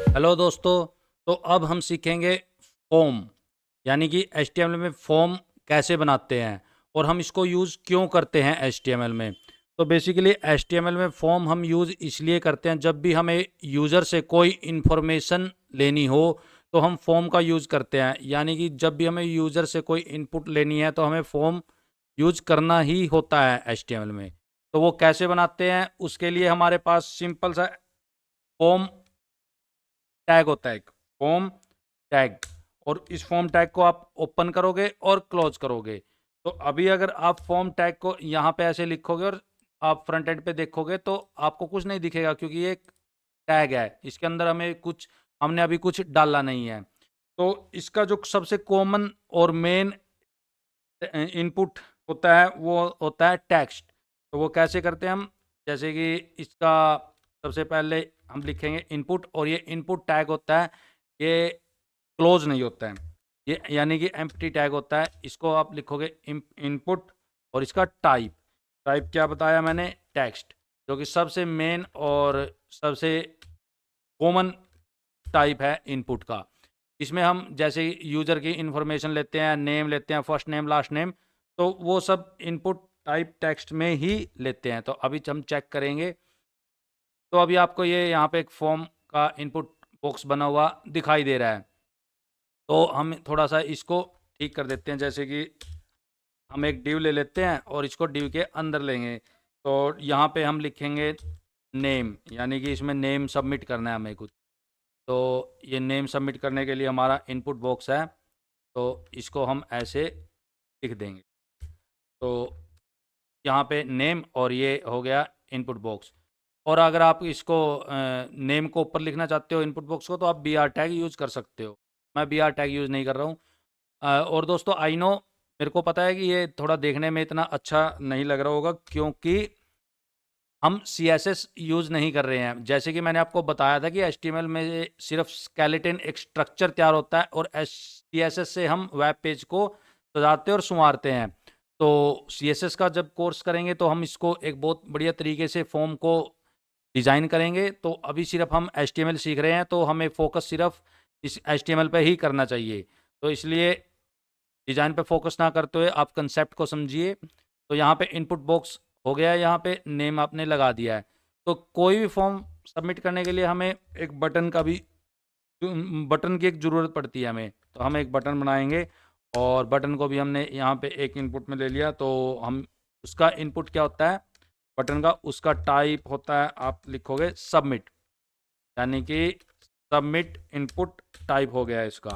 Hello दोस्तों। तो अब हम सीखेंगे फॉर्म, यानी कि HTML में फॉर्म कैसे बनाते हैं और हम इसको यूज़ क्यों करते हैं HTML में। तो बेसिकली HTML में फॉर्म हम यूज़ इसलिए करते हैं जब भी हमें यूज़र से कोई इन्फॉर्मेशन लेनी हो तो हम फॉर्म का यूज़ करते हैं। यानी कि जब भी हमें यूज़र से कोई इनपुट लेनी है तो हमें फॉर्म यूज़ करना ही होता है HTML में। तो वो कैसे बनाते हैं, उसके लिए हमारे पास सिंपल सा फॉर्म टैग होता है, एक फॉर्म टैग। और इस फॉर्म टैग को आप ओपन करोगे और क्लोज करोगे। तो अभी अगर आप फॉर्म टैग को यहाँ पे ऐसे लिखोगे और आप फ्रंट एंड पे देखोगे तो आपको कुछ नहीं दिखेगा, क्योंकि ये एक टैग है, इसके अंदर हमने अभी कुछ डाला नहीं है। तो इसका जो सबसे कॉमन और मेन इनपुट होता है वो होता है टेक्स्ट। तो वो कैसे करते हैं हम, जैसे कि इसका सबसे पहले हम लिखेंगे इनपुट, और ये इनपुट टैग होता है, ये क्लोज नहीं होता है, ये यानी कि एम्प्टी टैग होता है। इसको आप लिखोगे इनपुट, और इसका टाइप टाइप क्या बताया मैंने, टेक्स्ट, जो कि सबसे मेन और सबसे कॉमन टाइप है इनपुट का। इसमें हम जैसे यूजर की इंफॉर्मेशन लेते हैं, नेम लेते हैं, फर्स्ट नेम लास्ट नेम, तो वो सब इनपुट टाइप टेक्स्ट में ही लेते हैं। तो अभी हम चेक करेंगे। तो अभी आपको ये यहाँ पे एक फॉर्म का इनपुट बॉक्स बना हुआ दिखाई दे रहा है। तो हम थोड़ा सा इसको ठीक कर देते हैं, जैसे कि हम एक डिव ले लेते हैं और इसको डिव के अंदर लेंगे। तो यहाँ पे हम लिखेंगे नेम, यानी कि इसमें नेम सबमिट करना है हमें कुछ। तो ये नेम सबमिट करने के लिए हमारा इनपुट बॉक्स है, तो इसको हम ऐसे लिख देंगे। तो यहाँ पे नेम, और ये हो गया इनपुट बॉक्स। और अगर आप इसको नेम को ऊपर लिखना चाहते हो इनपुट बॉक्स को, तो आप बी आर टैग यूज़ कर सकते हो। मैं बी आर टैग यूज़ नहीं कर रहा हूँ। और दोस्तों आई नो, मेरे को पता है कि ये थोड़ा देखने में इतना अच्छा नहीं लग रहा होगा, क्योंकि हम CSS यूज़ नहीं कर रहे हैं। जैसे कि मैंने आपको बताया था कि HTML में सिर्फ स्केलेटन एक स्ट्रक्चर तैयार होता है, और CSS से हम वेब पेज को सजाते और संवारते हैं। तो CSS का जब कोर्स करेंगे तो हम इसको एक बहुत बढ़िया तरीके से फॉर्म को डिज़ाइन करेंगे। तो अभी सिर्फ हम HTML सीख रहे हैं, तो हमें फोकस सिर्फ इस HTML पे ही करना चाहिए। तो इसलिए डिज़ाइन पे फोकस ना करते हुए आप कंसेप्ट को समझिए। तो यहाँ पे इनपुट बॉक्स हो गया है, यहाँ पे नेम आपने लगा दिया है। तो कोई भी फॉर्म सबमिट करने के लिए हमें एक बटन की एक ज़रूरत पड़ती है हमें। तो हम एक बटन बनाएंगे, और बटन को भी हमने यहाँ पे एक इनपुट में ले लिया। तो हम उसका इनपुट क्या होता है बटन का, उसका टाइप होता है, आप लिखोगे सबमिट, यानी कि सबमिट इनपुट टाइप हो गया है इसका।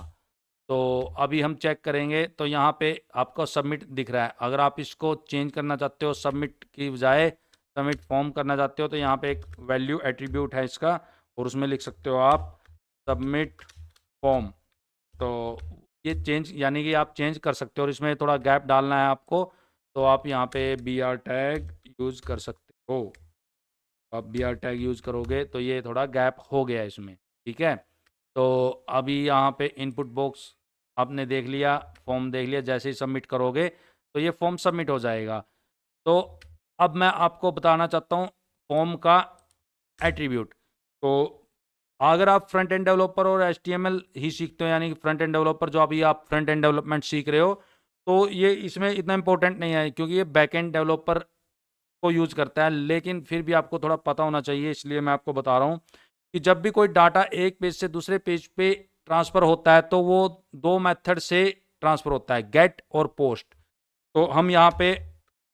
तो अभी हम चेक करेंगे, तो यहाँ पे आपको सबमिट दिख रहा है। अगर आप इसको चेंज करना चाहते हो, सबमिट की बजाय सबमिट फॉर्म करना चाहते हो, तो यहाँ पे एक वैल्यू एट्रीब्यूट है इसका, और उसमें लिख सकते हो आप सबमिट फॉर्म। तो ये चेंज, यानी कि आप चेंज कर सकते हो, और इसमें थोड़ा गैप डालना है आपको, तो आप यहाँ पे बी आर टैग यूज़ कर सकते हो। आप बी आर टैग यूज़ करोगे तो ये थोड़ा गैप हो गया इसमें, ठीक है। तो अभी यहाँ पे इनपुट बॉक्स आपने देख लिया, फॉर्म देख लिया, जैसे ही सबमिट करोगे तो ये फॉर्म सबमिट हो जाएगा। तो अब मैं आपको बताना चाहता हूँ फॉर्म का एट्रीब्यूट। तो अगर आप फ्रंट एंड डेवलपर और HTML ही सीखते हो, यानी कि फ्रंट एंड डेवलपर जो अभी आप फ्रंट एंड डेवलपमेंट सीख रहे हो, तो ये इसमें इतना इंपॉर्टेंट नहीं है, क्योंकि ये बैक एंड डेवलपर को यूज़ करता है। लेकिन फिर भी आपको थोड़ा पता होना चाहिए, इसलिए मैं आपको बता रहा हूँ कि जब भी कोई डाटा एक पेज से दूसरे पेज पे ट्रांसफ़र होता है, तो वो दो मेथड से ट्रांसफ़र होता है, गेट और पोस्ट। तो हम यहाँ पे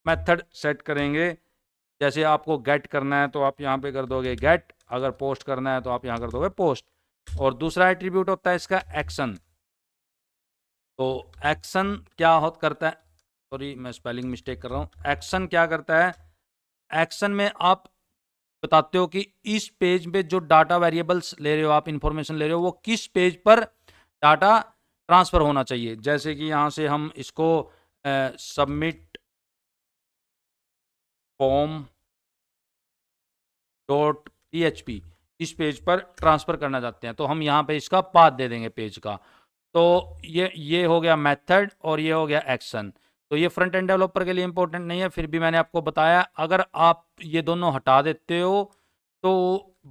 मेथड सेट करेंगे। जैसे आपको गेट करना है तो आप यहाँ पे कर दोगे गेट, अगर पोस्ट करना है तो आप यहाँ कर दोगे पोस्ट। और दूसरा एट्रीब्यूट होता है इसका एक्शन। तो एक्शन क्या करता है, सॉरी मैं स्पेलिंग मिस्टेक कर रहा हूँ। एक्शन क्या करता है, एक्शन में आप बताते हो कि इस पेज पे जो डाटा वेरिएबल्स ले रहे हो, आप इंफॉर्मेशन ले रहे हो, वो किस पेज पर डाटा ट्रांसफर होना चाहिए। जैसे कि यहाँ से हम इसको सबमिट फॉर्म .php इस पेज पर ट्रांसफर करना चाहते हैं, तो हम यहाँ पे इसका पाथ दे देंगे पेज का। तो ये हो गया मेथड, और ये हो गया एक्शन। तो ये फ्रंट एंड डेवलपर के लिए इंपॉर्टेंट नहीं है, फिर भी मैंने आपको बताया। अगर आप ये दोनों हटा देते हो तो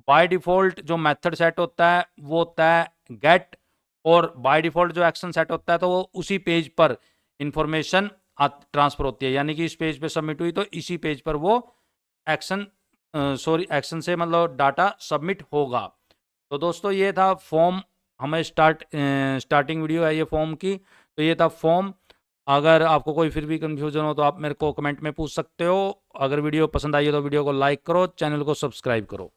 बाय डिफ़ॉल्ट जो मेथड सेट होता है वो होता है गेट, और बाय डिफ़ॉल्ट जो एक्शन सेट होता है तो वो उसी पेज पर इन्फॉर्मेशन ट्रांसफ़र होती है, यानी कि इस पेज पे सबमिट हुई तो इसी पेज पर वो एक्शन एक्शन से मतलब डाटा सबमिट होगा। तो दोस्तों ये था फॉर्म, हमें स्टार्टिंग वीडियो है ये फॉर्म की, तो ये था फॉर्म। अगर आपको कोई फिर भी कन्फ्यूजन हो तो आप मेरे को कमेंट में पूछ सकते हो। अगर वीडियो पसंद आई हो तो वीडियो को लाइक करो, चैनल को सब्सक्राइब करो।